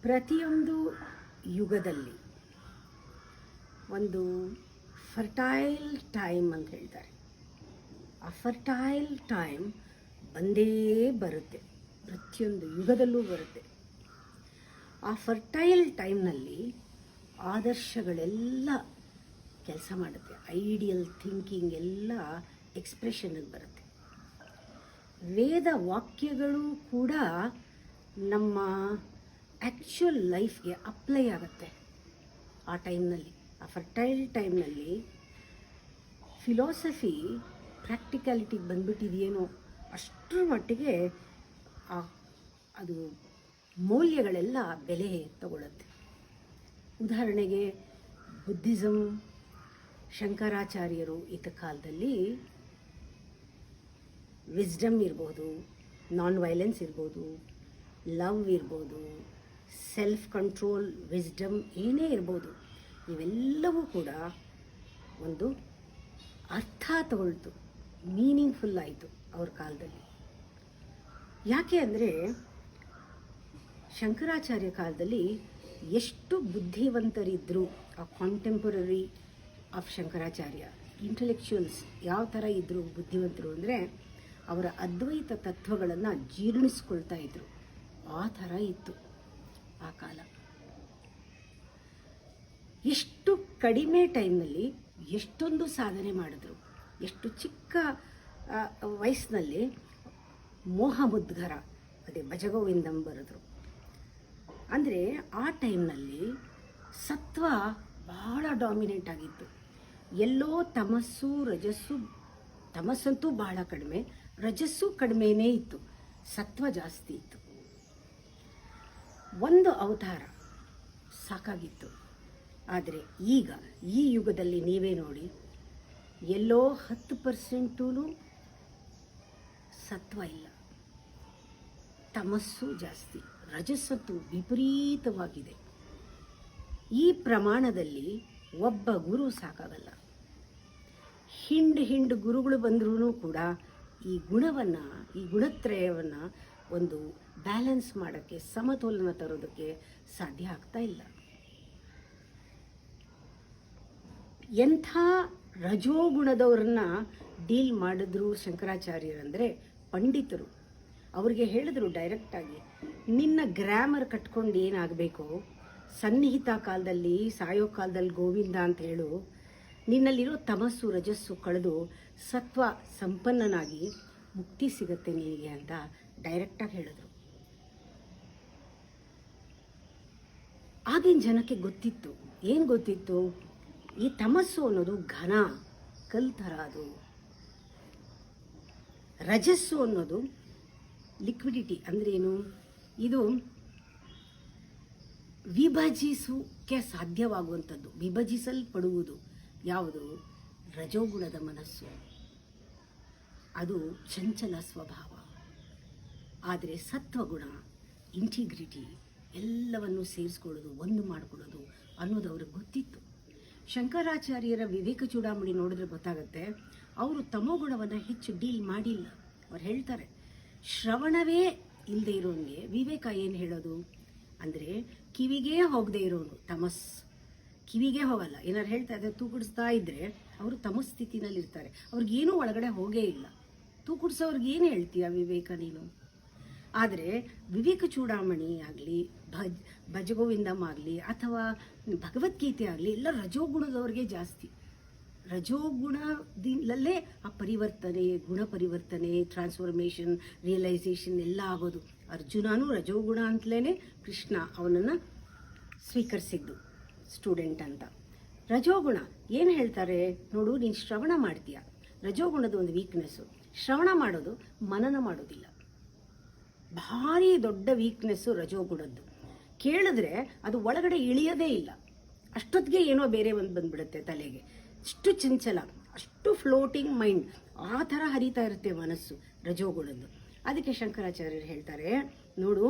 ಪ್ರತಿಯೊಂದು ಯುಗದಲ್ಲಿ ಒಂದು ಫರ್ಟೈಲ್ ಟೈಮ್ ಅಂತ ಹೇಳ್ತಾರೆ. ಆ ಫರ್ಟೈಲ್ ಟೈಮ್ ಬಂದೇ ಬರುತ್ತೆ, ಪ್ರತಿಯೊಂದು ಯುಗದಲ್ಲೂ ಬರುತ್ತೆ. ಆ ಫರ್ಟೈಲ್ ಟೈಮ್ನಲ್ಲಿ ಆದರ್ಶಗಳೆಲ್ಲ ಕೆಲಸ ಮಾಡುತ್ತೆ, ಐಡಿಯಲ್ ಥಿಂಕಿಂಗ್ ಎಲ್ಲ ಎಕ್ಸ್ಪ್ರೆಷನ್ಗೆ ಬರುತ್ತೆ. ವೇದ ವಾಕ್ಯಗಳು ಕೂಡ ನಮ್ಮ ಆ್ಯಕ್ಚುಯಲ್ ಲೈಫ್ಗೆ ಅಪ್ಲೈ ಆಗುತ್ತೆ ಆ ಟೈಮ್ನಲ್ಲಿ. ಆ ಫರ್ಟೈಲ್ ಟೈಮ್ನಲ್ಲಿ ಫಿಲಾಸಫಿ ಪ್ರಾಕ್ಟಿಕ್ಯಾಲಿಟಿಗೆ ಬಂದ್ಬಿಟ್ಟಿದೆಯೇನೋ ಅಷ್ಟರ ಮಟ್ಟಿಗೆ ಅದು ಮೌಲ್ಯಗಳೆಲ್ಲ ಬೆಲೆ ತಗೊಳ್ಳುತ್ತೆ. ಉದಾಹರಣೆಗೆ ಬುದ್ಧಿಸಮ್, ಶಂಕರಾಚಾರ್ಯರು ಇದ್ದ ಕಾಲದಲ್ಲಿ ವಿಸ್ಡಮ್ ಇರ್ಬೋದು, ನಾನ್ ವೈಲೆನ್ಸ್ ಇರ್ಬೋದು, ಲವ್ ಇರ್ಬೋದು, ಸೆಲ್ಫ್ ಕಂಟ್ರೋಲ್, ವಿಸ್ಡಮ್ ಏನೇ ಇರ್ಬೋದು, ಇವೆಲ್ಲವೂ ಕೂಡ ಒಂದು ಅರ್ಥ ತಗೊಳ್ತು, ಮೀನಿಂಗ್ಫುಲ್ ಆಯಿತು ಅವ್ರ ಕಾಲದಲ್ಲಿ. ಯಾಕೆ ಅಂದರೆ ಶಂಕರಾಚಾರ್ಯ ಕಾಲದಲ್ಲಿ ಎಷ್ಟು ಬುದ್ಧಿವಂತರಿದ್ದರು. ಆ ಕಾಂಟೆಂಪರರಿ ಆಫ್ ಶಂಕರಾಚಾರ್ಯ ಇಂಟೆಲೆಕ್ಚುಯಲ್ಸ್ ಯಾವ ಥರ ಇದ್ದರು ಬುದ್ಧಿವಂತರು ಅಂದರೆ ಅವರ ಅದ್ವೈತ ತತ್ವಗಳನ್ನು ಜೀರ್ಣಿಸ್ಕೊಳ್ತಾ ಇದ್ದರು. ಆ ಥರ ಇತ್ತು ಆ ಕಾಲ. ಎಷ್ಟು ಕಡಿಮೆ ಟೈಮ್ನಲ್ಲಿ ಎಷ್ಟೊಂದು ಸಾಧನೆ ಮಾಡಿದ್ರು. ಎಷ್ಟು ಚಿಕ್ಕ ವಯಸ್ಸಿನಲ್ಲಿ ಮೋಹಮುದ್ಗರ, ಅದೇ ಭಜಗೋವಿಂದಂ ಬರೆದ್ರು. ಅಂದರೆ ಆ ಟೈಮ್ನಲ್ಲಿ ಸತ್ವ ಬಹಳ ಡಾಮಿನೆಂಟ್ ಆಗಿತ್ತು. ಎಲ್ಲೋ ತಮಸ್ಸು ರಜಸ್ಸು, ತಮಸ್ಸಂತೂ ಬಹಳ ಕಡಿಮೆ, ರಜಸ್ಸು ಕಡಿಮೆನೇ ಇತ್ತು, ಸತ್ವ ಜಾಸ್ತಿ ಇತ್ತು. ಒಂದು ಅವತಾರ ಸಾಕಾಗಿತ್ತು. ಆದರೆ ಈಗ ಈ ಯುಗದಲ್ಲಿ ನೀವೇ ನೋಡಿ, ಎಲ್ಲೋ 10% ಸತ್ವ ಇಲ್ಲ, ತಮಸ್ಸು ಜಾಸ್ತಿ, ರಜಸ್ಸತ್ತು ವಿಪರೀತವಾಗಿದೆ. ಈ ಪ್ರಮಾಣದಲ್ಲಿ ಒಬ್ಬ ಗುರು ಸಾಕಾಗಲ್ಲ. ಹಿಂಡು ಗುರುಗಳು ಬಂದ್ರೂ ಕೂಡ ಈ ಗುಣವನ್ನು, ಈ ಗುಣತ್ರಯವನ್ನು ಒಂದು ಬ್ಯಾಲೆನ್ಸ್ ಮಾಡೋಕ್ಕೆ, ಸಮತೋಲನ ತರೋದಕ್ಕೆ ಸಾಧ್ಯ ಆಗ್ತಾ ಇಲ್ಲ. ಎಂಥ ರಜೋಗುಣದವ್ರನ್ನ ಡೀಲ್ ಮಾಡಿದ್ರು ಶಂಕರಾಚಾರ್ಯರಂದರೆ ಪಂಡಿತರು. ಅವ್ರಿಗೆ ಹೇಳಿದ್ರು ಡೈರೆಕ್ಟಾಗಿ, ನಿನ್ನ ಗ್ರಾಮರ್ ಕಟ್ಕೊಂಡು ಏನಾಗಬೇಕು, ಸನ್ನಿಹಿತ ಕಾಲದಲ್ಲಿ ಸಾಯೋ ಕಾಲದಲ್ಲಿ ಗೋವಿಂದ ಅಂತ ಹೇಳು, ನಿನ್ನಲ್ಲಿರೋ ತಮಸ್ಸು ರಜಸ್ಸು ಕಳೆದು ಸತ್ವ ಸಂಪನ್ನನಾಗಿ ಮುಕ್ತಿ ಸಿಗತ್ತೆ ನಿನಗೆ ಅಂತ ಡೈರೆಕ್ಟಾಗಿ ಹೇಳಿದ್ರು. ಆಗಿನ ಜನಕ್ಕೆ ಗೊತ್ತಿತ್ತು. ಏನು ಗೊತ್ತಿತ್ತು? ಈ ತಮಸ್ಸು ಅನ್ನೋದು ಘನ ಕಲ್ ಥರ, ಅದು ರಜಸ್ಸು ಅನ್ನೋದು ಲಿಕ್ವಿಡಿಟಿ. ಅಂದ್ರೇನು? ಇದು ವಿಭಜಿಸೋಕ್ಕೆ ಸಾಧ್ಯವಾಗುವಂಥದ್ದು, ವಿಭಜಿಸಲ್ಪಡುವುದು. ಯಾವುದು? ರಜೋಗುಣದ ಮನಸ್ಸು. ಅದು ಚಂಚಲ ಸ್ವಭಾವ. ಆದರೆ ಸತ್ವಗುಣ ಇಂಟಿಗ್ರಿಟಿ, ಎಲ್ಲವನ್ನು ಸೇರಿಸ್ಕೊಳ್ಳೋದು, ಒಂದು ಮಾಡಿಕೊಳ್ಳೋದು ಅನ್ನೋದು ಅವ್ರಿಗೆ ಗೊತ್ತಿತ್ತು. ಶಂಕರಾಚಾರ್ಯರ ವಿವೇಕ ಚೂಡಾಮಣಿ ನೋಡಿದ್ರೆ ಗೊತ್ತಾಗುತ್ತೆ, ಅವರು ತಮೋಗುಣವನ್ನು ಹೆಚ್ಚು ಡೀಲ್ ಮಾಡಿಲ್ಲ. ಅವ್ರು ಹೇಳ್ತಾರೆ, ಶ್ರವಣವೇ ಇಲ್ಲದೆ ಇರೋನಿಗೆ ವಿವೇಕ ಏನು ಹೇಳೋದು ಅಂದರೆ, ಕಿವಿಗೇ ಹೋಗದೆ ಇರೋನು ತಮಸ್, ಕಿವಿಗೆ ಹೋಗಲ್ಲ. ಏನಾರು ಹೇಳ್ತಾ ಇದ್ದಾರೆ, ತೂಕಡಿಸ್ತಾ ಇದ್ದರೆ ಅವರು ತಮಸ್ ಸ್ಥಿತಿನಲ್ಲಿರ್ತಾರೆ, ಅವ್ರಿಗೇನೂ ಒಳಗಡೆ ಹೋಗೇ ಇಲ್ಲ. ತೂಕಡಿಸೋರ್ಗೆ ಏನು ಹೇಳ್ತೀಯ ವಿವೇಕ ನೀನು? ಆದರೆ ವಿವೇಕ ಚೂಡಾಮಣಿ ಆಗಲಿ, ಭಜಗೋವಿಂದಮ್ ಆಗಲಿ, ಅಥವಾ ಭಗವದ್ಗೀತೆ ಆಗಲಿ, ಎಲ್ಲ ರಜೋಗುಣದವ್ರಿಗೆ ಜಾಸ್ತಿ. ರಜೋಗುಣದಲ್ಲೇ ಆ ಪರಿವರ್ತನೆ, ಗುಣ ಪರಿವರ್ತನೆ, ಟ್ರಾನ್ಸ್ಫಾರ್ಮೇಷನ್, ರಿಯಲೈಸೇಷನ್ ಎಲ್ಲ ಆಗೋದು. ಅರ್ಜುನನೂ ರಜೋಗುಣ ಅಂತಲೇ ಕೃಷ್ಣ ಅವನನ್ನು ಸ್ವೀಕರಿಸಿದ್ದು ಸ್ಟೂಡೆಂಟ್ ಅಂತ. ರಜೋಗುಣ ಏನು ಹೇಳ್ತಾರೆ ನೋಡು, ನೀನು ಶ್ರವಣ ಮಾಡ್ತೀಯ, ರಜೋಗುಣದ ಒಂದು ವೀಕ್ನೆಸ್ಸು. ಶ್ರವಣ ಮಾಡೋದು, ಮನನ ಮಾಡೋದಿಲ್ಲ. ಭಾರಿ ದೊಡ್ಡ ವೀಕ್ನೆಸ್ಸು ರಜೋಗುಣದ್ದು. ಕೇಳಿದ್ರೆ ಅದು ಒಳಗಡೆ ಇಳಿಯೋದೇ ಇಲ್ಲ, ಅಷ್ಟೊತ್ತಿಗೆ ಏನೋ ಬೇರೆ ಒಂದು ಬಂದ್ಬಿಡುತ್ತೆ ತಲೆಗೆ. ಅಷ್ಟು ಚಂಚಲ, ಅಷ್ಟು ಫ್ಲೋಟಿಂಗ್ ಮೈಂಡ್, ಆ ಥರ ಹರಿತಾ ಇರುತ್ತೆ ಮನಸ್ಸು ರಜೋಗುಣದ್ದು. ಅದಕ್ಕೆ ಶಂಕರಾಚಾರ್ಯರು ಹೇಳ್ತಾರೆ, ನೋಡು,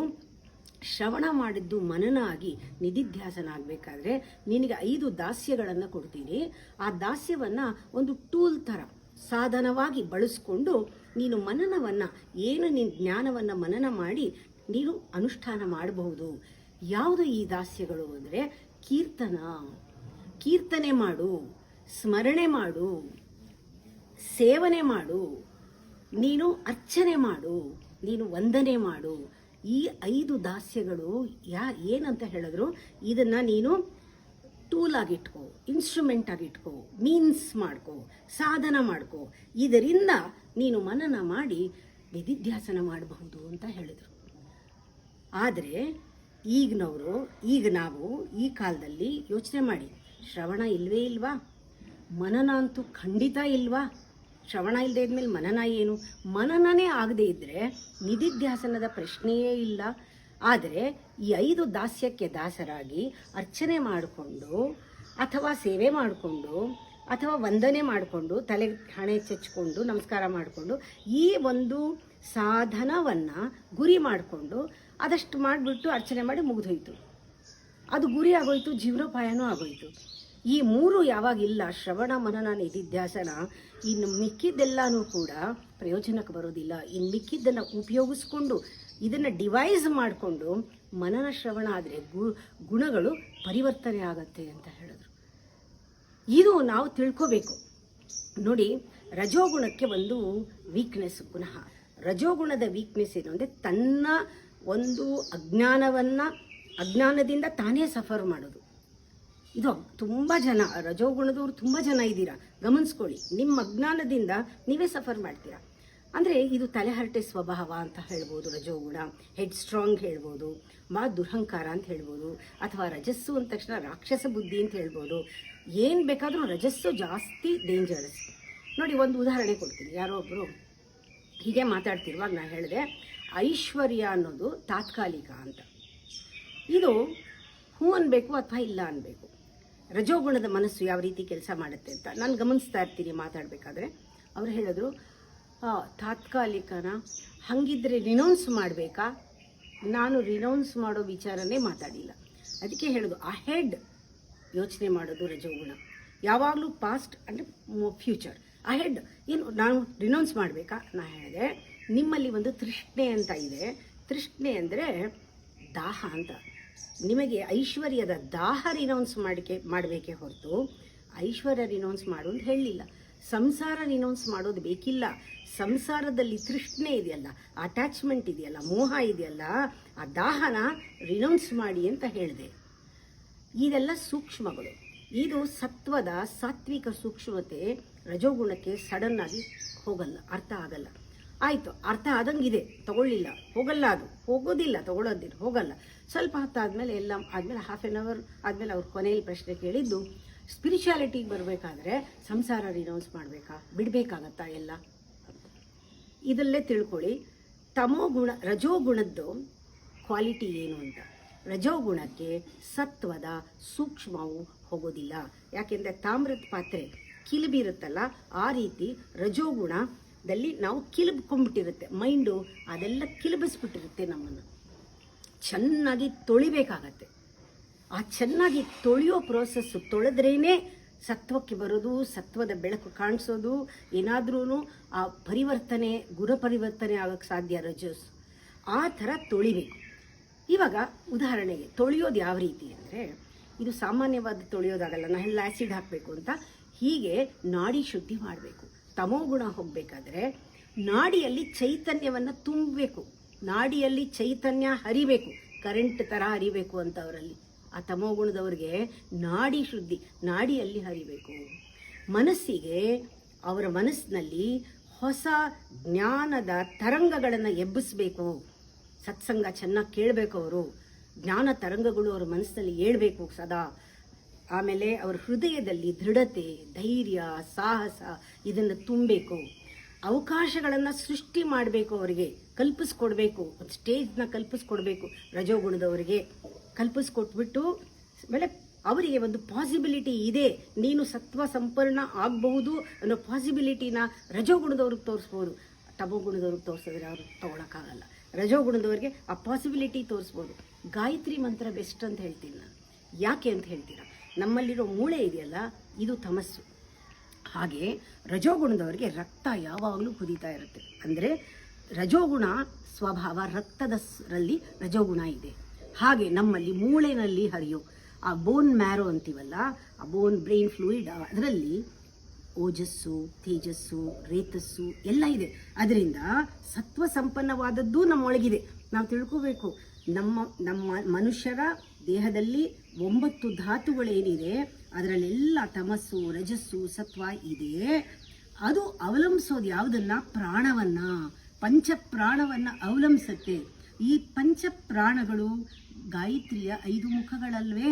ಶ್ರವಣ ಮಾಡಿದ್ದು ಮನನ ಆಗಿ ನಿಧಿಧ್ಯಾಸನ ಆಗಬೇಕಾದ್ರೆ ನಿನಗೆ 5 ದಾಸ್ಯಗಳನ್ನು ಕೊಡ್ತೀನಿ. ಆ ದಾಸ್ಯವನ್ನು ಒಂದು ಟೂಲ್ ಥರ ಸಾಧನವಾಗಿ ಬಳಸ್ಕೊಂಡು ನೀನು ಮನನವನ್ನು, ಏನು ನಿನ್ನ ಜ್ಞಾನವನ್ನು ಮನನ ಮಾಡಿ ನೀನು ಅನುಷ್ಠಾನ ಮಾಡಬಹುದು. ಯಾವುದು ಈ ದಾಸ್ಯಗಳು ಅಂದರೆ ಕೀರ್ತನೆ ಮಾಡು, ಸ್ಮರಣೆ ಮಾಡು, ಸೇವನೆ ಮಾಡು, ನೀನು ಅರ್ಚನೆ ಮಾಡು, ನೀನು ವಂದನೆ ಮಾಡು. ಈ 5 ದಾಸ್ಯಗಳು ಏನಂತ ಹೇಳಿದ್ರು, ಇದನ್ನು ನೀನು ಟೂಲ್ ಆಗಿಟ್ಕೋ, ಇನ್ಸ್ಟ್ರೂಮೆಂಟ್ ಆಗಿಟ್ಕೋ, ಮೀನ್ಸ್ ಮಾಡ್ಕೋ, ಸಾಧನ ಮಾಡ್ಕೋ. ಇದರಿಂದ ನೀನು ಮನನ ಮಾಡಿ ನಿಧಿಧ್ಯಾಸನ ಮಾಡಬಹುದು ಅಂತ ಹೇಳಿದರು. ಆದರೆ ಈಗ ನಾವು ಈ ಕಾಲದಲ್ಲಿ ಯೋಚನೆ ಮಾಡಿ, ಶ್ರವಣ ಇಲ್ವೇ ಇಲ್ವಾ? ಮನನ ಅಂತೂ ಖಂಡಿತ ಇಲ್ವಾ? ಶ್ರವಣ ಇಲ್ಲದೆ ಇದ್ಮೇಲೆ ಮನನ ಏನು? ಮನನನೇ ಆಗದೆ ಇದ್ದರೆ ನಿಧಿಧ್ಯಾಸನದ ಪ್ರಶ್ನೆಯೇ ಇಲ್ಲ. ಆದರೆ ಈ 5 ದಾಸ್ಯಕ್ಕೆ ದಾಸರಾಗಿ ಅರ್ಚನೆ ಮಾಡಿಕೊಂಡು ಅಥವಾ ಸೇವೆ ಮಾಡಿಕೊಂಡು ಅಥವಾ ವಂದನೆ ಮಾಡಿಕೊಂಡು ತಲೆ ಹಣೆ ಚೆಚ್ಕೊಂಡು ನಮಸ್ಕಾರ ಮಾಡಿಕೊಂಡು ಈ ಒಂದು ಸಾಧನವನ್ನು ಗುರಿ ಮಾಡಿಕೊಂಡು ಅದಷ್ಟು ಮಾಡಿಬಿಟ್ಟು ಅರ್ಚನೆ ಮಾಡಿ ಮುಗಿದೋಯ್ತು. ಅದು ಗುರಿ ಆಗೋಯ್ತು, ಜೀವನೋಪಾಯನೂ ಆಗೋಯ್ತು. ಈ 3 ಯಾವಾಗಿಲ್ಲ, ಶ್ರವಣ ಮನನ ನಿಧಿಧ್ಯಾಸನ, ಇನ್ನು ಮಿಕ್ಕಿದ್ದೆಲ್ಲನೂ ಕೂಡ ಪ್ರಯೋಜನಕ್ಕೆ ಬರೋದಿಲ್ಲ. ಇನ್ನು ಮಿಕ್ಕಿದ್ದನ್ನು ಉಪಯೋಗಿಸ್ಕೊಂಡು ಇದನ್ನು ಡಿವೈಸ್ ಮಾಡಿಕೊಂಡು ಮನನ ಶ್ರವಣ ಆದರೆ ಗುಣಗಳು ಪರಿವರ್ತನೆ ಆಗತ್ತೆ ಅಂತ ಹೇಳಿದ್ರು. ಇದು ನಾವು ತಿಳ್ಕೋಬೇಕು. ನೋಡಿ, ರಜೋಗುಣಕ್ಕೆ ಒಂದು ವೀಕ್ನೆಸ್. ಪುನಃ ರಜೋಗುಣದ ವೀಕ್ನೆಸ್ ಏನು ಅಂದರೆ ತನ್ನ ಒಂದು ಅಜ್ಞಾನದಿಂದ ತಾನೇ ಸಫರ್ ಮಾಡೋದು. ಇದು ತುಂಬ ಜನ ರಜೋಗುಣದವ್ರು ತುಂಬ ಜನ ಇದ್ದೀರಾ, ಗಮನಿಸ್ಕೊಳ್ಳಿ. ನಿಮ್ಮ ಅಜ್ಞಾನದಿಂದ ನೀವೇ ಸಫರ್ ಮಾಡ್ತೀರಾ. ಅಂದರೆ ಇದು ತಲೆಹರಟೆ ಸ್ವಭಾವ ಅಂತ ಹೇಳ್ಬೋದು ರಜೋಗುಣ, ಹೆಡ್ ಸ್ಟ್ರಾಂಗ್ ಹೇಳ್ಬೋದು, ದುರಹಂಕಾರ ಅಂತ ಹೇಳ್ಬೋದು, ಅಥವಾ ರಜಸ್ಸು ಅಂದ ತಕ್ಷಣ ರಾಕ್ಷಸ ಬುದ್ಧಿ ಅಂತ ಹೇಳ್ಬೋದು. ಏನು ಬೇಕಾದರೂ ರಜಸ್ಸು ಜಾಸ್ತಿ ಡೇಂಜರಸ್. ನೋಡಿ, ಒಂದು ಉದಾಹರಣೆ ಕೊಡ್ತೀನಿ. ಯಾರೋ ಒಬ್ಬರು ಹೀಗೆ ಮಾತಾಡ್ತಿರುವಾಗ ನಾನು ಹೇಳಿದೆ, ಐಶ್ವರ್ಯ ಅನ್ನೋದು ತಾತ್ಕಾಲಿಕ ಅಂತ. ಇದು ಹೂ ಅನ್ಬೇಕು ಅಥವಾ ಇಲ್ಲ ಅನ್ಬೇಕು. ರಜೋಗುಣದ ಮನಸ್ಸು ಯಾವ ರೀತಿ ಕೆಲಸ ಮಾಡುತ್ತೆ ಅಂತ ನಾನು ಗಮನಿಸ್ತಾ ಇರ್ತೀನಿ ಮಾತಾಡಬೇಕಾದ್ರೆ. ಅವರು ಹೇಳಿದ್ರು, ತಾತ್ಕಾಲಿಕನ, ಹಾಗಿದ್ರೆ ರಿನೌನ್ಸ್ ಮಾಡಬೇಕಾ? ನಾನು ರಿನೌನ್ಸ್ ಮಾಡೋ ವಿಚಾರನೇ ಮಾತಾಡಿಲ್ಲ. ಅದಕ್ಕೆ ಹೇಳೋದು, ಅಹೆಡ್ ಯೋಚನೆ ಮಾಡೋದು ರಜೋಗುಣ. ಯಾವಾಗಲೂ ಪಾಸ್ಟ್ ಅಂದರೆ ಫ್ಯೂಚರ್, ಅಹೆಡ್ ಏನು ನಾನು ರಿನೌನ್ಸ್ ಮಾಡಬೇಕಾ? ನಾನು ಹೇಳಿದೆ, ನಿಮ್ಮಲ್ಲಿ ಒಂದು ತೃಷ್ಣೆ ಅಂತ ಇದೆ. ತೃಷ್ಣೆ ಅಂದರೆ ದಾಹ ಅಂತ. ನಿಮಗೆ ಐಶ್ವರ್ಯದ ದಾಹ ರಿನೌನ್ಸ್ ಮಾಡಬೇಕೇ ಹೊರತು ಐಶ್ವರ್ಯ ರಿನೌನ್ಸ್ ಮಾಡು ಅಂತ ಹೇಳಲಿಲ್ಲ. ಸಂಸಾರ ರಿನೌನ್ಸ್ ಮಾಡೋದು ಬೇಕಿಲ್ಲ. ಸಂಸಾರದಲ್ಲಿ ತೃಷ್ಣೆ ಇದೆಯಲ್ಲ, ಅಟ್ಯಾಚ್ಮೆಂಟ್ ಇದೆಯಲ್ಲ, ಮೋಹ ಇದೆಯಲ್ಲ, ಆ ದಾಹನ ರಿನೌನ್ಸ್ ಮಾಡಿ ಅಂತ ಹೇಳಿದೆ. ಇದೆಲ್ಲ ಸೂಕ್ಷ್ಮಗಳು. ಇದು ಸತ್ವದ ಸಾತ್ವಿಕ ಸೂಕ್ಷ್ಮತೆ ರಜೋಗುಣಕ್ಕೆ ಸಡನ್ ಆಗಿ ಹೋಗಲ್ಲ, ಅರ್ಥ ಆಗಲ್ಲ. ಆಯಿತು, ಅರ್ಥ ಆದಂಗಿದೆ, ತಗೊಳ್ಳಿಲ್ಲ, ಹೋಗಲ್ಲ, ಅದು ಹೋಗೋದಿಲ್ಲ, ತಗೊಳ್ಳೋದಿಲ್ಲ, ಹೋಗಲ್ಲ. ಸ್ವಲ್ಪ ಹೊತ್ತಾದಮೇಲೆ ಎಲ್ಲ ಆದಮೇಲೆ ಹಾಫ್ ಆನ್ ಅವರ್ ಆದಮೇಲೆ ಅವ್ರು ಕೊನೆಯಲ್ಲಿ ಪ್ರಶ್ನೆ ಕೇಳಿದ್ದು, ಸ್ಪಿರಿಚುಯಾಲಿಟಿಗೆ ಬರಬೇಕಾದ್ರೆ ಸಂಸಾರ ರಿನೌನ್ಸ್ ಮಾಡಬೇಕಾ, ಬಿಡಬೇಕಾಗತ್ತಾ ಎಲ್ಲ? ಇದಲ್ಲೇ ತಿಳ್ಕೊಳ್ಳಿ. ರಜೋಗುಣದ್ದು ಕ್ವಾಲಿಟಿ ಏನು ಅಂತ. ರಜೋಗುಣಕ್ಕೆ ಸತ್ವದ ಸೂಕ್ಷ್ಮವು ಹೋಗೋದಿಲ್ಲ. ಯಾಕೆಂದರೆ ತಾಮ್ರದ ಪಾತ್ರೆ ಕಿಲುಬಿರುತ್ತಲ್ಲ, ಆ ರೀತಿ ರಜೋಗುಣದಲ್ಲಿ ನಾವು ಕಿಲುಬ್ಕೊಂಡ್ಬಿಟ್ಟಿರುತ್ತೆ ಮೈಂಡು, ಅದೆಲ್ಲ ಕಿಲುಬಿಸ್ಬಿಟ್ಟಿರುತ್ತೆ. ನಮ್ಮನ್ನು ಚೆನ್ನಾಗಿ ತೊಳಿಬೇಕಾಗತ್ತೆ. ಆ ಚೆನ್ನಾಗಿ ತೊಳೆಯೋ ಪ್ರೋಸೆಸ್ಸು ತೊಳೆದ್ರೇ ಸತ್ವಕ್ಕೆ ಬರೋದು, ಸತ್ವದ ಬೆಳಕು ಕಾಣಿಸೋದು, ಏನಾದ್ರೂ ಆ ಪರಿವರ್ತನೆ, ಗುಣಪರಿವರ್ತನೆ ಆಗೋಕ್ಕೆ ಸಾಧ್ಯ. ರಜಸ್ ಆ ಥರ ತೊಳಿಬೇಕು. ಇವಾಗ ಉದಾಹರಣೆಗೆ ತೊಳೆಯೋದು ಯಾವ ರೀತಿ ಅಂದರೆ, ಇದು ಸಾಮಾನ್ಯವಾದ ತೊಳೆಯೋದಾಗಲ್ಲ, ನಾನೆಲ್ಲ ಆ್ಯಸಿಡ್ ಹಾಕಬೇಕು ಅಂತ. ಹೀಗೆ ನಾಡಿ ಶುದ್ಧಿ ಮಾಡಬೇಕು. ತಮೋಗುಣ ಹೋಗಬೇಕಾದ್ರೆ ನಾಡಿಯಲ್ಲಿ ಚೈತನ್ಯವನ್ನು ತುಂಬಬೇಕು. ನಾಡಿಯಲ್ಲಿ ಚೈತನ್ಯ ಹರಿಬೇಕು, ಕರೆಂಟ್ ಥರ ಹರಿಬೇಕು ಅಂತ ಅವರಲ್ಲಿ. ಆ ತಮೋಗುಣದವ್ರಿಗೆ ನಾಡಿ ಶುದ್ಧಿ, ನಾಡಿಯಲ್ಲಿ ಹರಿಬೇಕು. ಮನಸ್ಸಿಗೆ, ಅವರ ಮನಸ್ಸಿನಲ್ಲಿ ಹೊಸ ಜ್ಞಾನದ ತರಂಗಗಳನ್ನು ಎಬ್ಬಿಸ್ಬೇಕು. ಸತ್ಸಂಗ ಚೆನ್ನಾಗಿ ಕೇಳಬೇಕು. ಅವರು ಜ್ಞಾನ ತರಂಗಗಳು ಅವರ ಮನಸ್ಸಿನಲ್ಲಿ ಏಳಬೇಕು ಸದಾ. ಆಮೇಲೆ ಅವರ ಹೃದಯದಲ್ಲಿ ದೃಢತೆ, ಧೈರ್ಯ, ಸಾಹಸ ಇದನ್ನು ತುಂಬಬೇಕು. ಅವಕಾಶಗಳನ್ನು ಸೃಷ್ಟಿ ಮಾಡಬೇಕು, ಅವರಿಗೆ ಕಲ್ಪಿಸ್ಕೊಡ್ಬೇಕು. ಒಂದು ಸ್ಟೇಜ್ನ ಕಲ್ಪಿಸ್ಕೊಡ್ಬೇಕು ರಜೋಗುಣದವರಿಗೆ. ಕಲ್ಪಿಸ್ಕೊಟ್ಬಿಟ್ಟು ಆಮೇಲೆ ಅವರಿಗೆ ಒಂದು ಪಾಸಿಬಿಲಿಟಿ ಇದೆ, ನೀನು ಸತ್ವ ಸಂಪನ್ನ ಆಗಬಹುದು ಅನ್ನೋ ಪಾಸಿಬಿಲಿಟಿನ ರಜೋಗುಣದವ್ರಿಗೆ ತೋರಿಸ್ಬೋದು. ತಮೋಗುಣದವ್ರಿಗೆ ತೋರಿಸಿದ್ರೆ ಅವರು ತೊಗೊಳಕ್ಕಾಗಲ್ಲ. ರಜೋಗುಣದವ್ರಿಗೆ ಆ ಪಾಸಿಬಿಲಿಟಿ ತೋರಿಸ್ಬೋದು. ಗಾಯತ್ರಿ ಮಂತ್ರ ಬೆಸ್ಟ್ ಅಂತ ಹೇಳ್ತೀನಿ ನಾನು. ಯಾಕೆ ಅಂತ ಹೇಳ್ತೀರಾ, ನಮ್ಮಲ್ಲಿರೋ ಮೂಳೆ ಇದೆಯಲ್ಲ, ಇದು ತಮಸ್ಸು. ಹಾಗೆ ರಜೋಗುಣದವರಿಗೆ ರಕ್ತ ಯಾವಾಗಲೂ ಕುದೀತಾ ಇರುತ್ತೆ. ಅಂದರೆ ರಜೋಗುಣ ಸ್ವಭಾವ, ರಕ್ತದಲ್ಲಿ ರಜೋಗುಣ ಇದೆ. ಹಾಗೆ ನಮ್ಮಲ್ಲಿ ಮೂಳೆನಲ್ಲಿ ಹರಿಯೋ ಆ ಬೋನ್ ಮ್ಯಾರೋ ಅಂತೀವಲ್ಲ, ಆ ಬೋನ್ ಬ್ರೈನ್ ಫ್ಲೂಯಿಡ್, ಅದರಲ್ಲಿ ಓಜಸ್ಸು, ತೇಜಸ್ಸು, ರೇತಸ್ಸು ಎಲ್ಲ ಇದೆ. ಅದರಿಂದ ಸತ್ವ ಸಂಪನ್ನವಾದದ್ದು ನಮ್ಮೊಳಗಿದೆ. ನಾವು ತಿಳ್ಕೋಬೇಕು, ನಮ್ಮ ನಮ್ಮ ಮನುಷ್ಯರ ದೇಹದಲ್ಲಿ 9 ಧಾತುಗಳೇನಿದೆ ಅದರಲ್ಲೆಲ್ಲ ತಮಸ್ಸು, ರಜಸ್ಸು, ಸತ್ವ ಇದೆ. ಅದು ಅವಲಂಬಿಸೋದು ಯಾವುದನ್ನ? ಪ್ರಾಣವನ್ನ, ಪಂಚಪ್ರಾಣವನ್ನ ಅವಲಂಬಿಸುತ್ತೆ. ಈ ಪಂಚಪ್ರಾಣಗಳು ಗಾಯತ್ರಿಯ 5 ಮುಖಗಳಲ್ವೇ?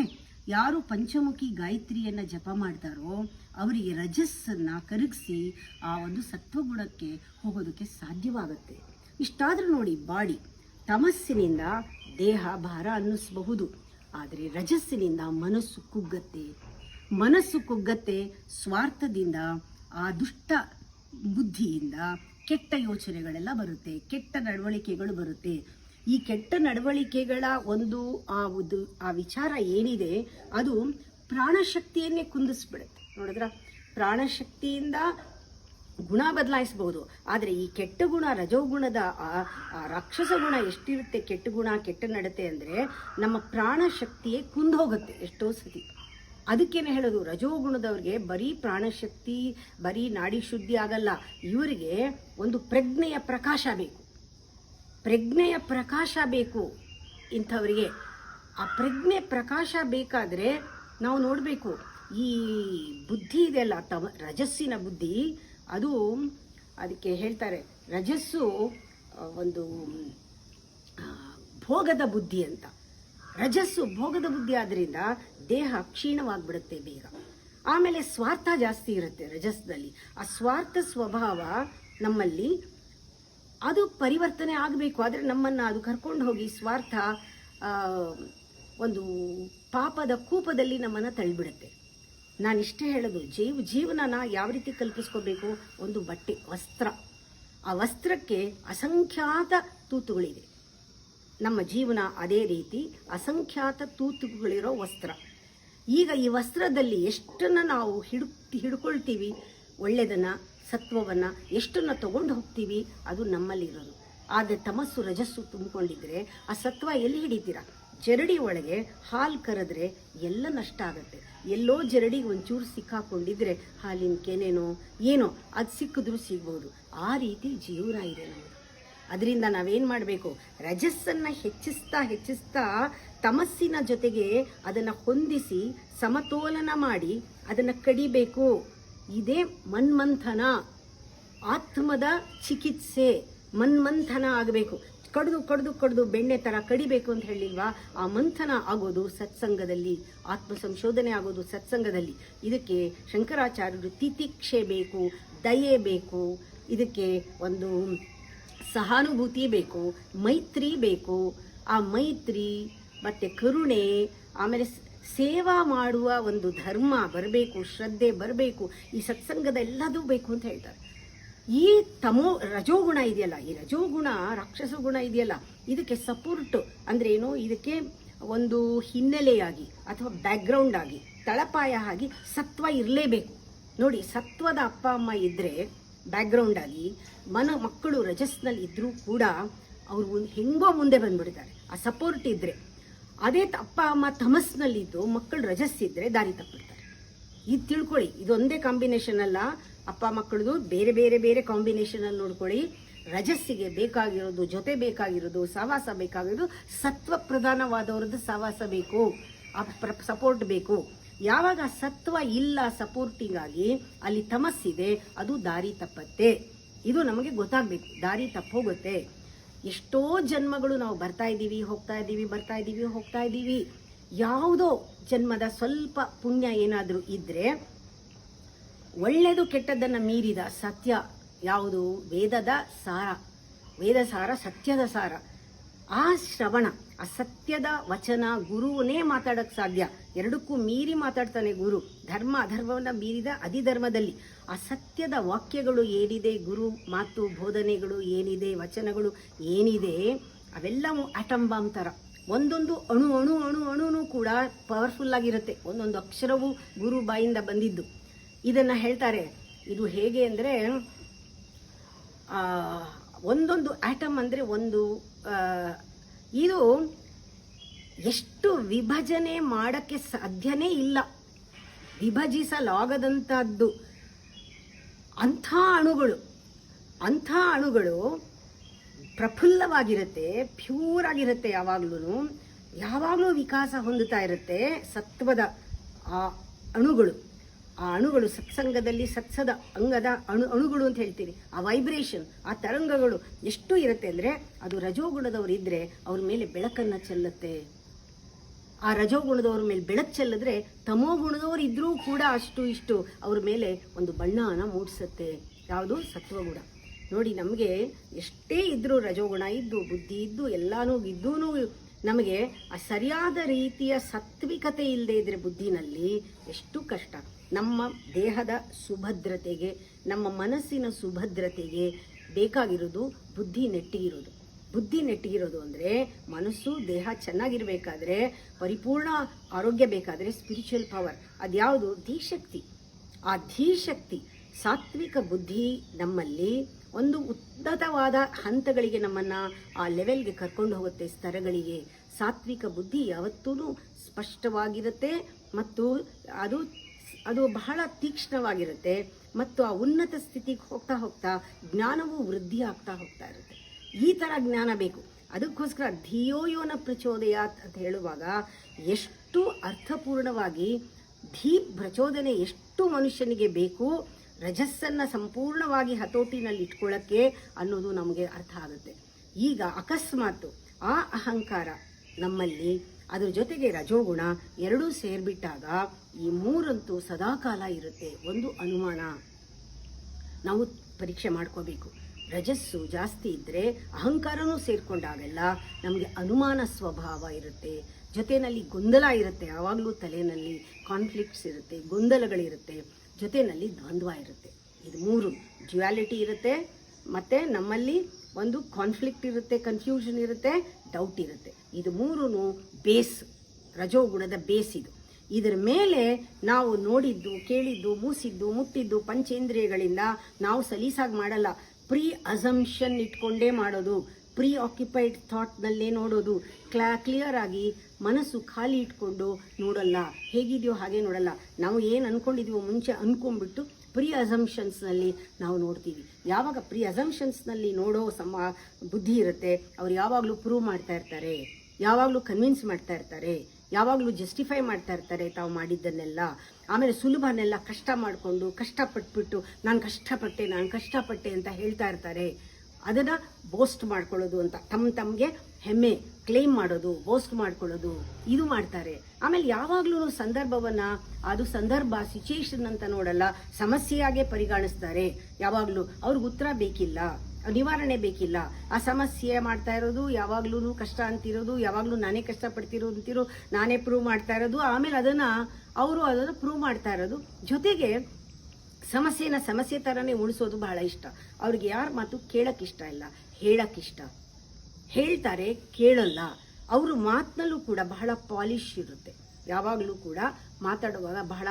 ಯಾರು ಪಂಚಮುಖಿ ಗಾಯತ್ರಿಯನ್ನು ಜಪ ಮಾಡ್ತಾರೋ ಅವರಿಗೆ ರಜಸ್ಸನ್ನು ಕರಗಿಸಿ ಆ ಒಂದು ಸತ್ವಗುಣಕ್ಕೆ ಹೋಗೋದಕ್ಕೆ ಸಾಧ್ಯವಾಗುತ್ತೆ. ಇಷ್ಟಾದರೂ ನೋಡಿ, ಬಾಡಿ ತಮಸ್ಸಿನಿಂದ ದೇಹ ಭಾರ ಅನ್ನಿಸಬಹುದು, ಆದರೆ ರಜಸ್ಸಿನಿಂದ ಮನಸ್ಸು ಕುಗ್ಗತ್ತೆ. ಮನಸ್ಸು ಕುಗ್ಗತ್ತೆ ಸ್ವಾರ್ಥದಿಂದ, ಆ ದುಷ್ಟ ಬುದ್ಧಿಯಿಂದ ಕೆಟ್ಟ ಯೋಚನೆಗಳೆಲ್ಲ ಬರುತ್ತೆ, ಕೆಟ್ಟ ನಡವಳಿಕೆಗಳು ಬರುತ್ತೆ. ಈ ಕೆಟ್ಟ ನಡವಳಿಕೆಗಳ ಆ ವಿಚಾರ ಏನಿದೆ ಅದು ಪ್ರಾಣಶಕ್ತಿಯನ್ನೇ ಕುಂದಿಸ್ಬಿಡುತ್ತೆ. ನೋಡಿದ್ರ, ಪ್ರಾಣಶಕ್ತಿಯಿಂದ ಗುಣ ಬದಲಾಯಿಸಬಹುದು, ಆದರೆ ಈ ಕೆಟ್ಟ ಗುಣ, ರಜೋಗುಣದ ಆ ರಾಕ್ಷಸ ಗುಣ ಎಷ್ಟಿರುತ್ತೆ, ಕೆಟ್ಟ ಗುಣ, ಕೆಟ್ಟ ನಡತೆ ಅಂದರೆ ನಮ್ಮ ಪ್ರಾಣಶಕ್ತಿಯೇ ಕುಂದು ಹೋಗುತ್ತೆ ಎಷ್ಟೋ ಸತಿ. ಅದಕ್ಕೇನೆ ಹೇಳೋದು, ರಜೋಗುಣದವ್ರಿಗೆ ಬರೀ ಪ್ರಾಣಶಕ್ತಿ, ಬರೀ ನಾಡಿ ಶುದ್ಧಿ ಆಗಲ್ಲ, ಇವರಿಗೆ ಒಂದು ಪ್ರಜ್ಞೆಯ ಪ್ರಕಾಶ ಬೇಕು. ಪ್ರಜ್ಞೆಯ ಪ್ರಕಾಶ ಬೇಕು ಇಂಥವರಿಗೆ. ಆ ಪ್ರಜ್ಞೆ ಪ್ರಕಾಶ ಬೇಕಾದರೆ ನಾವು ನೋಡಬೇಕು, ಈ ಬುದ್ಧಿ ಇದೆಯಲ್ಲ, ರಜಸ್ಸಿನ ಬುದ್ಧಿ, ಅದು ಅದಕ್ಕೆ ಹೇಳ್ತಾರೆ ರಜಸ್ಸು ಒಂದು ಭೋಗದ ಬುದ್ಧಿ ಅಂತ. ರಜಸ್ಸು ಭೋಗದ ಬುದ್ಧಿ ಆದ್ದರಿಂದ ದೇಹ ಕ್ಷೀಣವಾಗಿಬಿಡುತ್ತೆ ಬೇಗ. ಆಮೇಲೆ ಸ್ವಾರ್ಥ ಜಾಸ್ತಿ ಇರುತ್ತೆ ರಜಸ್ದಲ್ಲಿ. ಆ ಸ್ವಾರ್ಥ ಸ್ವಭಾವ ನಮ್ಮಲ್ಲಿ ಅದು ಪರಿವರ್ತನೆ ಆಗಬೇಕು. ಆದರೆ ನಮ್ಮನ್ನು ಅದು ಕರ್ಕೊಂಡು ಹೋಗಿ ಸ್ವಾರ್ಥ ಒಂದು ಪಾಪದ ಕೂಪದಲ್ಲಿ ನಮ್ಮನ್ನು ತಳ್ಳಿಬಿಡುತ್ತೆ. ನಾನಿಷ್ಟೇ ಹೇಳೋದು, ಜೀವನನ ಯಾವ ರೀತಿ ಕಲ್ಪಿಸ್ಕೋಬೇಕು? ಒಂದು ಬಟ್ಟೆ, ವಸ್ತ್ರ. ಆ ವಸ್ತ್ರಕ್ಕೆ ಅಸಂಖ್ಯಾತ ತೂತುಗಳಿದೆ. ನಮ್ಮ ಜೀವನ ಅದೇ ರೀತಿ ಅಸಂಖ್ಯಾತ ತೂತುಗಳಿರೋ ವಸ್ತ್ರ. ಈಗ ಈ ವಸ್ತ್ರದಲ್ಲಿ ಎಷ್ಟನ್ನು ನಾವು ಹಿಡ್ಕೊಳ್ತೀವಿ, ಒಳ್ಳೆಯದನ್ನು, ಸತ್ವವನ್ನು ಎಷ್ಟನ್ನು ತಗೊಂಡು ಹೋಗ್ತೀವಿ, ಅದು ನಮ್ಮಲ್ಲಿರೋದು. ಆದರೆ ತಮಸ್ಸು, ರಜಸ್ಸು ತುಂಬಿಕೊಂಡಿದ್ರೆ ಆ ಸತ್ವ ಎಲ್ಲಿ ಹಿಡಿತೀರಾ? ಜರಡಿ ಒಳಗೆ ಹಾಲು ಕರೆದ್ರೆ ಎಲ್ಲ ನಷ್ಟ ಆಗುತ್ತೆ. ಎಲ್ಲೋ ಜರಡಿಗೆ ಒಂಚೂರು ಸಿಕ್ಕಾಕೊಂಡಿದ್ರೆ ಹಾಲಿನ ಕೆನೆನೋ ಏನೋ ಅದು ಸಿಕ್ಕಿದ್ರೂ ಸಿಗ್ಬೋದು. ಆ ರೀತಿ ಜೀವನ ಇದೆ ನಮ್ಮದು. ಅದರಿಂದ ನಾವೇನು ಮಾಡಬೇಕು? ರಜಸ್ಸನ್ನು ಹೆಚ್ಚಿಸ್ತಾ ತಮಸ್ಸಿನ ಜೊತೆಗೆ ಅದನ್ನು ಹೊಂದಿಸಿ ಸಮತೋಲನ ಮಾಡಿ ಅದನ್ನು ಕಡಿಬೇಕು. ಇದೇ ಮನ್ಮಂಥನ, ಆತ್ಮದ ಚಿಕಿತ್ಸೆ. ಮನ್ಮಂಥನ ಆಗಬೇಕು. ಕಡ್ದು ಬೆಣ್ಣೆ ಥರ ಕಡಿಬೇಕು ಅಂತ ಹೇಳಿಲ್ವಾ? ಆ ಮಂಥನ ಆಗೋದು ಸತ್ಸಂಗದಲ್ಲಿ, ಆತ್ಮ ಸಂಶೋಧನೆ ಆಗೋದು ಸತ್ಸಂಗದಲ್ಲಿ. ಇದಕ್ಕೆ ಶಂಕರಾಚಾರ್ಯರು ತಿತಿಕ್ಷೆ ಬೇಕು, ದಯೆ ಬೇಕು, ಇದಕ್ಕೆ ಒಂದು ಸಹಾನುಭೂತಿ ಬೇಕು, ಮೈತ್ರಿ ಬೇಕು. ಆ ಮೈತ್ರಿ ಮತ್ತು ಕರುಣೆ, ಆಮೇಲೆ ಸೇವಾ ಮಾಡುವ ಒಂದು ಧರ್ಮ ಬರಬೇಕು, ಶ್ರದ್ಧೆ ಬರಬೇಕು. ಈ ಸತ್ಸಂಗದ ಎಲ್ಲದೂ ಬೇಕು ಅಂತ ಹೇಳ್ತಾರೆ. ಈ ರಜೋಗುಣ ಇದೆಯಲ್ಲ, ಈ ರಜೋಗುಣ, ರಾಕ್ಷಸ ಗುಣ ಇದೆಯಲ್ಲ, ಇದಕ್ಕೆ ಸಪೋರ್ಟ್ ಅಂದ್ರೆ ಏನು? ಇದಕ್ಕೆ ಒಂದು ಹಿನ್ನೆಲೆಯಾಗಿ ಅಥವಾ ಬ್ಯಾಕ್ಗ್ರೌಂಡ್ ಆಗಿ, ತಳಪಾಯ ಆಗಿ ಸತ್ವ ಇರಲೇಬೇಕು. ನೋಡಿ, ಸತ್ವದ ಅಪ್ಪ ಅಮ್ಮ ಇದ್ರೆ ಬ್ಯಾಕ್ಗ್ರೌಂಡ್ ಆಗಿ, ಮಕ್ಕಳು ರಜಸ್ನಲ್ಲಿ ಇದ್ರೂ ಕೂಡ ಅವರು ಹೆಂಗೋ ಮುಂದೆ ಬಂದ್ಬಿಡ್ತಾರೆ, ಆ ಸಪೋರ್ಟ್ ಇದ್ರೆ. ಅದೇ ಅಪ್ಪ ಅಮ್ಮ ತಮಸ್ನಲ್ಲಿದ್ದು ಮಕ್ಕಳು ರಜಸ್ಸಿದ್ರೆ ದಾರಿ ತಪ್ಪಿಡ್ತಾರೆ. ಇದು ತಿಳ್ಕೊಳ್ಳಿ, ಇದೊಂದೇ ಕಾಂಬಿನೇಷನ್ ಅಲ್ಲ, ಅಪ್ಪ ಮಕ್ಕಳದು ಬೇರೆ ಬೇರೆ ಬೇರೆ ಕಾಂಬಿನೇಷನ್ ಅಲ್ಲಿ ನೋಡ್ಕೊಳ್ಳಿ. ರಜಸ್ಸಿಗೆ ಬೇಕಾಗಿರೋದು, ಜೊತೆ ಬೇಕಾಗಿರೋದು, ಸಹವಾಸ ಬೇಕಾಗಿರೋದು, ಸತ್ವ ಪ್ರಧಾನವಾದವ್ರದ್ದು ಸಹವಾಸ ಬೇಕು, ಸಪೋರ್ಟ್ ಬೇಕು. ಯಾವಾಗ ಸತ್ವ ಇಲ್ಲ ಸಪೋರ್ಟಿಂಗ್ ಆಗಿ ಅಲ್ಲಿ ತಮಸ್ಸಿದೆ, ಅದು ದಾರಿ ತಪ್ಪತ್ತೆ. ಇದು ನಮಗೆ ಗೊತ್ತಾಗಬೇಕು. ದಾರಿ ತಪ್ಪೋಗುತ್ತೆ. ಎಷ್ಟೋ ಜನ್ಮಗಳು ನಾವು ಬರ್ತಾ ಇದ್ದೀವಿ. ಯಾವುದೋ ಜನ್ಮದ ಸ್ವಲ್ಪ ಪುಣ್ಯ ಏನಾದರೂ ಇದ್ರೆ, ಒಳ್ಳೆಯದು ಕೆಟ್ಟದ್ದನ್ನು ಮೀರಿದ ಸತ್ಯ ಯಾವುದು? ವೇದದ ಸಾರ, ವೇದ ಸಾರ, ಸತ್ಯದ ಸಾರ. ಆ ಶ್ರವಣ, ಆ ಸತ್ಯದ ವಚನ, ಗುರುವನ್ನೇ ಮಾತಾಡೋಕ್ಕೆ ಸಾಧ್ಯ. ಎರಡಕ್ಕೂ ಮೀರಿ ಮಾತಾಡ್ತಾನೆ ಗುರು. ಧರ್ಮ ಅಧರ್ಮವನ್ನು ಮೀರಿದ ಅಧಿಧರ್ಮದಲ್ಲಿ ಆ ಸತ್ಯದ ವಾಕ್ಯಗಳು ಏನಿದೆ, ಗುರು ಮಾತು ಬೋಧನೆಗಳು ಏನಿದೆ, ವಚನಗಳು ಏನಿದೆ, ಅವೆಲ್ಲವೂ ಆಟಮ್ ಬಾಂಬ್ ಥರ. ಒಂದೊಂದು ಅಣುನೂ ಕೂಡ ಪವರ್ಫುಲ್ ಆಗಿರುತ್ತೆ. ಒಂದೊಂದು ಅಕ್ಷರವೂ ಗುರು ಬಾಯಿಂದ ಬಂದಿದ್ದು. ಇದನ್ನು ಹೇಳ್ತಾರೆ, ಇದು ಹೇಗೆ ಅಂದರೆ, ಒಂದೊಂದು ಆಟಮ್ ಅಂದರೆ ಒಂದು, ಇದು ಎಷ್ಟು ವಿಭಜನೆ ಮಾಡಕ್ಕೆ ಸಾಧ್ಯನೇ ಇಲ್ಲ, ವಿಭಜಿಸಲಾಗದಂಥದ್ದು. ಅಂಥ ಅಣುಗಳು ಪ್ರಫುಲ್ಲವಾಗಿರುತ್ತೆ, ಪ್ಯೂರ್ ಆಗಿರುತ್ತೆ, ಯಾವಾಗಲೂ ವಿಕಾಸ ಹೊಂದುತ್ತಾ ಇರುತ್ತೆ. ಸತ್ವದ ಆ ಅಣುಗಳು ಸತ್ಸಂಗದಲ್ಲಿ ಸತ್ಸದ ಅಂಗದ ಅಣುಗಳು ಅಂತ ಹೇಳ್ತೀವಿ. ಆ ವೈಬ್ರೇಷನ್, ಆ ತರಂಗಗಳು ಎಷ್ಟು ಇರುತ್ತೆ ಅಂದರೆ ಅದು ರಜೋಗುಣದವರು ಇದ್ರೆ ಅವ್ರ ಮೇಲೆ ಬೆಳಕನ್ನು ಚೆಲ್ಲುತ್ತೆ. ಆ ರಜೋಗುಣದವ್ರ ಮೇಲೆ ಬೆಳಕು ಚೆಲ್ಲಿದ್ರೆ ತಮೋ ಗುಣದವರು ಇದ್ರೂ ಕೂಡ ಅಷ್ಟು ಇಷ್ಟು ಅವ್ರ ಮೇಲೆ ಒಂದು ಬಣ್ಣನ ಮೂಡಿಸುತ್ತೆ. ಯಾವುದು? ಸತ್ವಗುಣ. ನೋಡಿ, ನಮಗೆ ಎಷ್ಟೇ ಇದ್ರೂ ರಜೋಗುಣ ಇದ್ದು ಬುದ್ಧಿ ಇದ್ದು ಎಲ್ಲಾನು ಇದ್ದೂ ನಮಗೆ ಆ ಸರಿಯಾದ ರೀತಿಯ ಸತ್ವಿಕತೆ ಇಲ್ಲದೆ ಇದ್ರೆ ಬುದ್ಧಿನಲ್ಲಿ ಎಷ್ಟು ಕಷ್ಟ. ನಮ್ಮ ದೇಹದ ಸುಭದ್ರತೆಗೆ, ನಮ್ಮ ಮನಸ್ಸಿನ ಸುಭದ್ರತೆಗೆ ಬೇಕಾಗಿರೋದು ಬುದ್ಧಿ ನೆಟ್ಟಿಗಿರೋದು ಅಂದರೆ ಮನಸ್ಸು ದೇಹ ಚೆನ್ನಾಗಿರ್ಬೇಕಾದ್ರೆ, ಪರಿಪೂರ್ಣ ಆರೋಗ್ಯ ಬೇಕಾದರೆ ಸ್ಪಿರಿಚುವಲ್ ಪವರ್ ಅದ್ಯಾವುದು? ಧೀಶಕ್ತಿ. ಆ ಧೀಶಕ್ತಿ ಸಾತ್ವಿಕ ಬುದ್ಧಿ ನಮ್ಮಲ್ಲಿ ಒಂದು ಉನ್ನತವಾದ ಹಂತಗಳಿಗೆ ನಮ್ಮನ್ನು ಆ ಲೆವೆಲ್ಗೆ ಕರ್ಕೊಂಡು ಹೋಗುತ್ತೆ, ಸ್ತರಗಳಿಗೆ. ಸಾತ್ವಿಕ ಬುದ್ಧಿ ಯಾವತ್ತೂ ಸ್ಪಷ್ಟವಾಗಿರುತ್ತೆ ಮತ್ತು ಅದು ಬಹಳ ತೀಕ್ಷ್ಣವಾಗಿರುತ್ತೆ ಮತ್ತು ಆ ಉನ್ನತ ಸ್ಥಿತಿಗೆ ಹೋಗ್ತಾ ಹೋಗ್ತಾ ಜ್ಞಾನವೂ ವೃದ್ಧಿ ಆಗ್ತಾ ಹೋಗ್ತಾ ಇರುತ್ತೆ. ಈ ಥರ ಜ್ಞಾನ ಬೇಕು. ಅದಕ್ಕೋಸ್ಕರ ಧಿಯೋಯೋನ ಪ್ರಚೋದಯಾತ್ ಅಂತ ಹೇಳುವಾಗ ಎಷ್ಟು ಅರ್ಥಪೂರ್ಣವಾಗಿ ಪ್ರಚೋದನೆ ಎಷ್ಟು ಮನುಷ್ಯನಿಗೆ ಬೇಕು, ರಜಸ್ಸನ್ನು ಸಂಪೂರ್ಣವಾಗಿ ಹತೋಟಿನಲ್ಲಿ ಇಟ್ಕೊಳ್ಳೋಕ್ಕೆ ಅನ್ನೋದು ನಮಗೆ ಅರ್ಥ ಆಗುತ್ತೆ. ಈಗ ಅಕಸ್ಮಾತ್ ಆ ಅಹಂಕಾರ ನಮ್ಮಲ್ಲಿ, ಅದ್ರ ಜೊತೆಗೆ ರಜೋಗುಣ ಎರಡೂ ಸೇರ್ಬಿಟ್ಟಾಗ ಈ ಮೂರಂತೂ ಸದಾಕಾಲ ಇರುತ್ತೆ. ಒಂದು ಅನುಮಾನ ನಾವು ಪರೀಕ್ಷೆ ಮಾಡ್ಕೋಬೇಕು. ರಜಸ್ಸು ಜಾಸ್ತಿ ಇದ್ದರೆ ಅಹಂಕಾರನೂ ಸೇರ್ಕೊಂಡಾಗೆಲ್ಲ ನಮಗೆ ಅನುಮಾನ ಸ್ವಭಾವ ಇರುತ್ತೆ, ಜೊತೆಯಲ್ಲಿ ಗೊಂದಲ ಇರುತ್ತೆ, ಯಾವಾಗಲೂ ತಲೆಯಲ್ಲಿ ಕಾನ್ಫ್ಲಿಕ್ಟ್ಸ್ ಇರುತ್ತೆ, ಗೊಂದಲಗಳಿರುತ್ತೆ, ಜೊತೆಯಲ್ಲಿ ದ್ವಂದ್ವ ಇರುತ್ತೆ. ಇದು ಮೂರು ಡ್ಯುಯಾಲಿಟಿ ಇರುತ್ತೆ, ಮತ್ತು ನಮ್ಮಲ್ಲಿ ಒಂದು ಕಾನ್ಫ್ಲಿಕ್ಟ್ ಇರುತ್ತೆ, ಕನ್ಫ್ಯೂಷನ್ ಇರುತ್ತೆ, ಡೌಟ್ ಇರುತ್ತೆ. ಇದು ಮೂರೂ ಬೇಸ್, ರಜೋಗುಣದ ಬೇಸ್ ಇದು. ಇದರ ಮೇಲೆ ನಾವು ನೋಡಿದ್ದು, ಕೇಳಿದ್ದು, ಮೂಸಿದ್ದು, ಮುಟ್ಟಿದ್ದು ಪಂಚೇಂದ್ರಿಯಗಳಿಂದ ನಾವು ಸಲೀಸಾಗಿ ಮಾಡಲ್ಲ. ಪ್ರೀ ಅಸಂಪ್ಷನ್ ಇಟ್ಕೊಂಡೇ ಮಾಡೋದು, ಪ್ರೀ ಆಕ್ಯುಪೈಡ್ ಥಾಟ್ನಲ್ಲೇ ನೋಡೋದು. ಕ್ಲಿಯರ್ ಆಗಿ ಮನಸ್ಸು ಖಾಲಿ ಇಟ್ಕೊಂಡು ನೋಡಲ್ಲ, ಹೇಗಿದೆಯೋ ಹಾಗೆ ನೋಡಲ್ಲ. ನಾವು ಏನು ಅಂದ್ಕೊಂಡಿದ್ದೀವೋ ಮುಂಚೆ ಅಂದ್ಕೊಂಡ್ಬಿಟ್ಟು ಪ್ರೀ ಅಸಂಪ್ಷನ್ಸ್ನಲ್ಲಿ ನಾವು ನೋಡ್ತೀವಿ. ಯಾವಾಗ ಪ್ರೀ ಅಸಂಪ್ಷನ್ಸ್ನಲ್ಲಿ ನೋಡೋ ಬುದ್ಧಿ ಇರುತ್ತೆ, ಅವ್ರು ಯಾವಾಗಲೂ ಪ್ರೂವ್ ಮಾಡ್ತಾ ಇರ್ತಾರೆ, ಯಾವಾಗಲೂ ಕನ್ವಿನ್ಸ್ ಮಾಡ್ತಾ ಇರ್ತಾರೆ, ಯಾವಾಗಲೂ ಜಸ್ಟಿಫೈ ಮಾಡ್ತಾ ಇರ್ತಾರೆ ತಾವು ಮಾಡಿದ್ದನ್ನೆಲ್ಲ. ಆಮೇಲೆ ಸುಲಭನೆಲ್ಲ ಕಷ್ಟ ಮಾಡಿಕೊಂಡು ಕಷ್ಟಪಟ್ಬಿಟ್ಟು ನಾನು ಕಷ್ಟಪಟ್ಟೆ ಅಂತ ಹೇಳ್ತಾ ಇರ್ತಾರೆ. ಅದನ್ನು ಬೋಸ್ಟ್ ಮಾಡ್ಕೊಳ್ಳೋದು ಅಂತ ತಮಗೆ ಹೆಮ್ಮೆ ಕ್ಲೇಮ್ ಮಾಡೋದು, ಬೋಸ್ಟ್ ಮಾಡ್ಕೊಳ್ಳೋದು, ಇದು ಮಾಡ್ತಾರೆ. ಆಮೇಲೆ ಯಾವಾಗಲೂ ಸಂದರ್ಭವನ್ನು, ಅದು ಸಂದರ್ಭ ಸಿಚುಯೇಷನ್ ಅಂತ ನೋಡಲ್ಲ, ಸಮಸ್ಯೆಯಾಗೆ ಪರಿಗಣಿಸ್ತಾರೆ. ಯಾವಾಗಲೂ ಅವ್ರಿಗೆ ಉತ್ತರ ಬೇಕಿಲ್ಲ, ನಿವಾರಣೆ ಬೇಕಿಲ್ಲ. ಆ ಸಮಸ್ಯೆ ಮಾಡ್ತಾ ಇರೋದು ಯಾವಾಗ್ಲೂ ಕಷ್ಟ ಅಂತಿರೋದು, ಯಾವಾಗಲೂ ನಾನೇ ಕಷ್ಟಪಡ್ತಿರೋ ನಾನೇ ಪ್ರೂವ್ ಮಾಡ್ತಾ ಇರೋದು. ಆಮೇಲೆ ಅದನ್ನು ಪ್ರೂವ್ ಮಾಡ್ತಾ ಇರೋದು. ಜೊತೆಗೆ ಸಮಸ್ಯೆ ಥರನೇ ಉಳಿಸೋದು ಬಹಳ ಇಷ್ಟ ಅವ್ರಿಗೆ. ಯಾರ ಮಾತು ಕೇಳೋಕ್ಕಿಷ್ಟ ಇಲ್ಲ, ಹೇಳೋಕ್ಕಿಷ್ಟ. ಹೇಳ್ತಾರೆ, ಕೇಳಲ್ಲ. ಅವರು ಮಾತಿನಲ್ಲೂ ಕೂಡ ಬಹಳ ಪಾಲಿಶ್ ಇರುತ್ತೆ. ಯಾವಾಗಲೂ ಕೂಡ ಮಾತಾಡುವಾಗ ಬಹಳ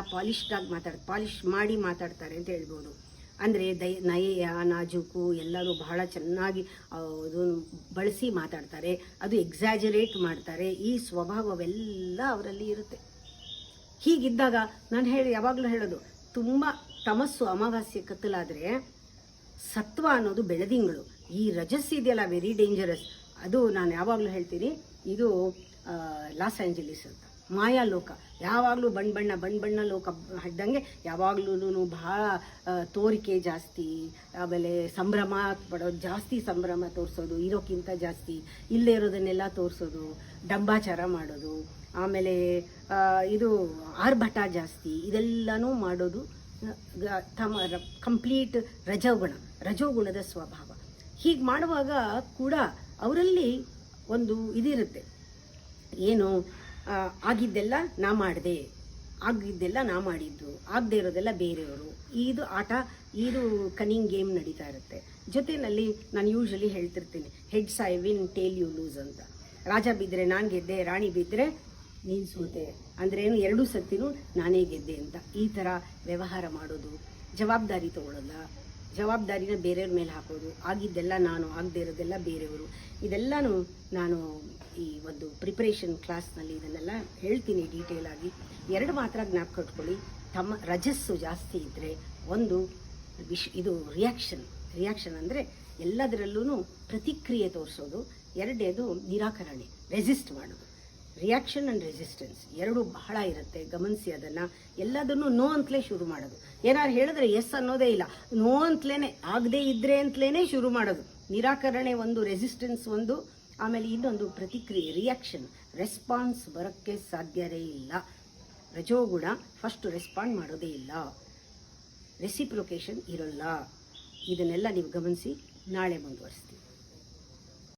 ಪಾಲಿಶ್ ಮಾಡಿ ಮಾತಾಡ್ತಾರೆ ಅಂತ ಹೇಳ್ಬೋದು. ಅಂದರೆ ನಯ ನಾಜೂಕು ಎಲ್ಲರೂ ಬಹಳ ಚೆನ್ನಾಗಿ ಬಳಸಿ ಮಾತಾಡ್ತಾರೆ, ಅದು ಎಕ್ಸಾಜರೇಟ್ ಮಾಡ್ತಾರೆ. ಈ ಸ್ವಭಾವವೆಲ್ಲ ಅವರಲ್ಲಿ ಇರುತ್ತೆ. ಹೀಗಿದ್ದಾಗ ನಾನು ಯಾವಾಗಲೂ ಹೇಳೋದು, ತುಂಬ ತಮಸ್ಸು ಅಮಾವಾಸ್ಯೆ ಕತ್ತಲಾದರೆ ಸತ್ವ ಅನ್ನೋದು ಬೆಳದಿಂಗಳು. ಈ ರಜಸ್ ಇದೆಯಲ್ಲ, ವೆರಿ ಡೇಂಜರಸ್. ಅದು ನಾನು ಯಾವಾಗಲೂ ಹೇಳ್ತೀನಿ, ಇದು ಲಾಸ್ ಆಂಜಲೀಸ್ ಅಂತ ಮಾಯಾಲೋಕ. ಯಾವಾಗಲೂ ಬಣ್ಣ ಲೋಕ ಹಡ್ದಂಗೆ ಯಾವಾಗಲೂ ಬಹಳ ತೋರಿಕೆ ಜಾಸ್ತಿ, ಆಮೇಲೆ ಸಂಭ್ರಮ ಪಡೋದು ಜಾಸ್ತಿ, ಸಂಭ್ರಮ ತೋರಿಸೋದು ಇರೋಕ್ಕಿಂತ ಜಾಸ್ತಿ, ಇಲ್ಲೇ ಇರೋದನ್ನೆಲ್ಲ ತೋರಿಸೋದು, ಡಂಬಾಚಾರ ಮಾಡೋದು, ಆಮೇಲೆ ಇದು ಆರ್ಭಟ ಜಾಸ್ತಿ, ಇದೆಲ್ಲನೂ ಮಾಡೋದು ಕಂಪ್ಲೀಟ್ ರಜೋಗುಣದ ಸ್ವಭಾವ. ಹೀಗೆ ಮಾಡುವಾಗ ಕೂಡ ಅವರಲ್ಲಿ ಒಂದು ಇದಿರುತ್ತೆ, ಏನು ಆಗಿದ್ದೆಲ್ಲ ನಾ ಮಾಡಿದೆ, ಆಗಿದ್ದೆಲ್ಲ ನಾ ಮಾಡಿದ್ದು, ಆಗದೆ ಇರೋದೆಲ್ಲ ಬೇರೆಯವರು. ಇದು ಆಟ, ಇದು ಕನಿಂಗ್ ಗೇಮ್ ನಡೀತಾ ಇರುತ್ತೆ. ಜೊತೆಯಲ್ಲಿ ನಾನು ಯೂಶಲಿ ಹೇಳ್ತಿರ್ತೀನಿ, heads I win, tail you lose ಅಂತ. ರಾಜ ಬಿದ್ದರೆ ನಾನು ಗೆದ್ದೆ, ರಾಣಿ ಬಿದ್ದರೆ ನೀನು ಸೋತೆ ಅಂದ್ರೇನು, ಎರಡೂ ಸತ್ತಿನೂ ನಾನೇ ಗೆದ್ದೆ ಅಂತ. ಈ ಥರ ವ್ಯವಹಾರ ಮಾಡೋದು, ಜವಾಬ್ದಾರಿ ತಗೊಳ್ಳಲ್ಲ, ಜವಾಬ್ದಾರಿನ ಬೇರೆಯವ್ರ ಮೇಲೆ ಹಾಕೋದು, ಆಗಿದ್ದೆಲ್ಲ ನಾನು, ಆಗದೇ ಇರೋದೆಲ್ಲ ಬೇರೆಯವರು. ಇದೆಲ್ಲನೂ ನಾನು ಈ ಒಂದು ಪ್ರಿಪರೇಷನ್ ಕ್ಲಾಸ್ನಲ್ಲಿ ಇದನ್ನೆಲ್ಲ ಹೇಳ್ತೀನಿ ಡೀಟೇಲ್ ಆಗಿ. ಎರಡು ಮಾತ್ರ ಜ್ಞಾಪಕ ಇಟ್ಕೊಳ್ಳಿ, ರಜಸ್ಸು ಜಾಸ್ತಿ ಇದ್ದರೆ ಒಂದು ಇದು ರಿಯಾಕ್ಷನ್ ಅಂದರೆ ಎಲ್ಲದರಲ್ಲೂ ಪ್ರತಿಕ್ರಿಯೆ ತೋರಿಸೋದು. ಎರಡನೇದು ನಿರಾಕರಣೆ, ರೆಸಿಸ್ಟ್ ಮಾಡೋದು. ರಿಯಾಕ್ಷನ್ ಆ್ಯಂಡ್ ರೆಸಿಸ್ಟೆನ್ಸ್ ಎರಡು ಬಹಳ ಇರುತ್ತೆ, ಗಮನಿಸಿ ಅದನ್ನು. ಎಲ್ಲದನ್ನು ನೋ ಅಂತಲೇ ಶುರು ಮಾಡೋದು. ಏನಾದ್ರು ಹೇಳಿದ್ರೆ ಎಸ್ ಅನ್ನೋದೇ ಇಲ್ಲ, ನೋ ಅಂತಲೇ, ಆಗದೇ ಇದ್ರೆ ಅಂತಲೇ ಶುರು ಮಾಡೋದು. ನಿರಾಕರಣೆ ಒಂದು, ರೆಸಿಸ್ಟೆನ್ಸ್ ಒಂದು, ಆಮೇಲೆ ಇನ್ನೊಂದು ಪ್ರತಿಕ್ರಿಯೆ, ರಿಯಾಕ್ಷನ್. ರೆಸ್ಪಾನ್ಸ್ ಬರೋಕ್ಕೆ ಸಾಧ್ಯವೇ ಇಲ್ಲ. ರಜೋಗುಣ ಫಸ್ಟ್ ರೆಸ್ಪಾಂಡ್ ಮಾಡೋದೇ ಇಲ್ಲ, ರೆಸಿಪ್ರೊಕೇಷನ್ ಇರೋಲ್ಲ. ಇದನ್ನೆಲ್ಲ ನೀವು ಗಮನಿಸಿ, ನಾಳೆ ಮುಂದುವರಿಸ್ತೀವಿ.